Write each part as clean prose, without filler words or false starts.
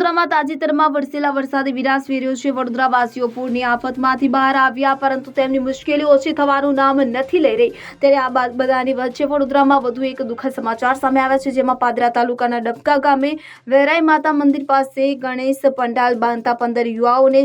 વડોદરામાં તાજેતરમાં વરસેલા વરસાદે વિનાશ વેર્યો છે। વડોદરાવાસીઓ પૂરની આફતમાંથી બહાર આવ્યા, પરંતુ તેમની મુશ્કેલી ઓછી થવાનું નામ નથી લઈ રહી। ત્યારે આ બધાની વચ્ચે વડોદરામાં વધુ એક દુઃખદ સમાચાર સામે આવ્યા છે, જેમાં પાદરા તાલુકાના ડબકા ગામે વેરાઈ માતા મંદિર પાસે ગણેશ પંડાલ બાંધતા 15 યુવાઓને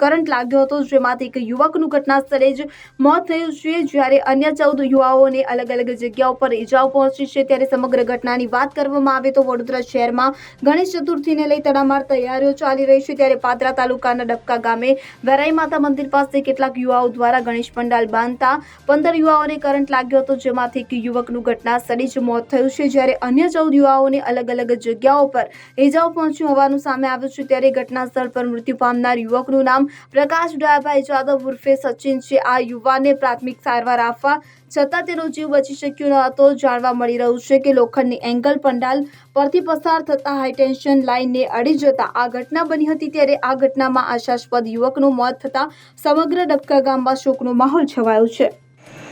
કરંટ લાગ્યો હતો, જેમાંથી એક યુવકનું ઘટના સ્થળે જ મોત થયું છે, જ્યારે અન્ય 14 યુવાઓને અલગ અલગ જગ્યાઓ પર ઇજાઓ પહોંચી છે। ત્યારે સમગ્ર ઘટનાની વાત કરવામાં આવે તો વડોદરા શહેરમાં ગણેશ ચતુર્થીને લઈ તડામાર તૈયારીઓ ચાલી રહી છે। ત્યારે પાદરા તાલુકાના ડબકા ગામે વેરાઈ માતા મંદિર પાસે કેટલાક યુવાઓ દ્વારા ગણેશ પંડાલ બાંધતા 15 યુવાઓને કરંટ લાગ્યો હતો, જેમાંથી એક યુવકનું ઘટના સ્થળે જ મોત થયું છે, જ્યારે અન્ય 14 યુવાઓને અલગ અલગ જગ્યાઓ પર ઇજાઓ પહોંચી હોવાનું સામે આવ્યું છે। ત્યારે ઘટના સ્થળ પર મૃત્યુ પામનાર યુવકનું નામ પ્રકાશ ડાયાભાઈ જાદવ ઉર્ફે સચિન છે। આ યુવાનને પ્રાથમિક સારવાર આપવા છતાં તેનો જીવ બચી શક્યો ન હતો। જાણવા મળી રહ્યું છે કે લોખંડની એંગલ પંડાલ પરથી પસાર થતા હાઈ ટેન્શન લાઇનને અડી જતા આ ઘટના બની હતી। ત્યારે આ ઘટનામાં આશાસ્પદ યુવકનું મોત થતા સમગ્ર ડબકા ગામમાં શોકનો માહોલ છવાયો છે।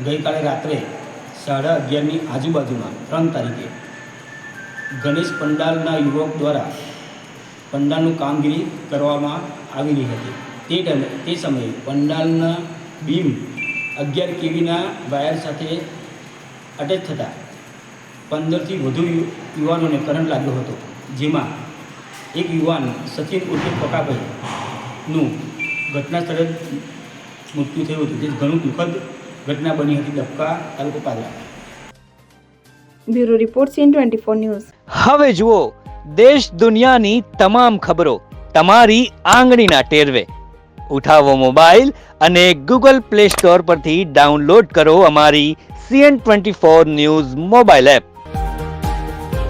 ગઈકાલે રાત્રે 11:30ની આજુબાજુમાં 3 તારીખે ગણેશ પંડાલના યુવક દ્વારા પંડાલનું કામગીરી કરવામાં આવેલી હતી। તે સમયે પંડાલના બીમ 11 kVના વાયર સાથે અટેચ થતાં 15થી વધુ યુવાનોને કરંટ લાગ્યો હતો, જેમાં એક યુવાન સચિન ઉર્ફે પકાભાઈનું ઘટના સ્થળે મૃત્યુ થયું હતું, જે ઘણું દુઃખદ ઘટના બની હતી ડબકા તાલુકો Padra. Bureau report CN24 news. હવે જુઓ દેશ દુનિયાની તમામ ખબરો તમારી આંગળીના ટેરવે। ઉઠાવો મોબાઈલ અને Google Play Store પરથી ડાઉનલોડ કરો અમારી CN24 ન્યૂઝ મોબાઈલ એપ।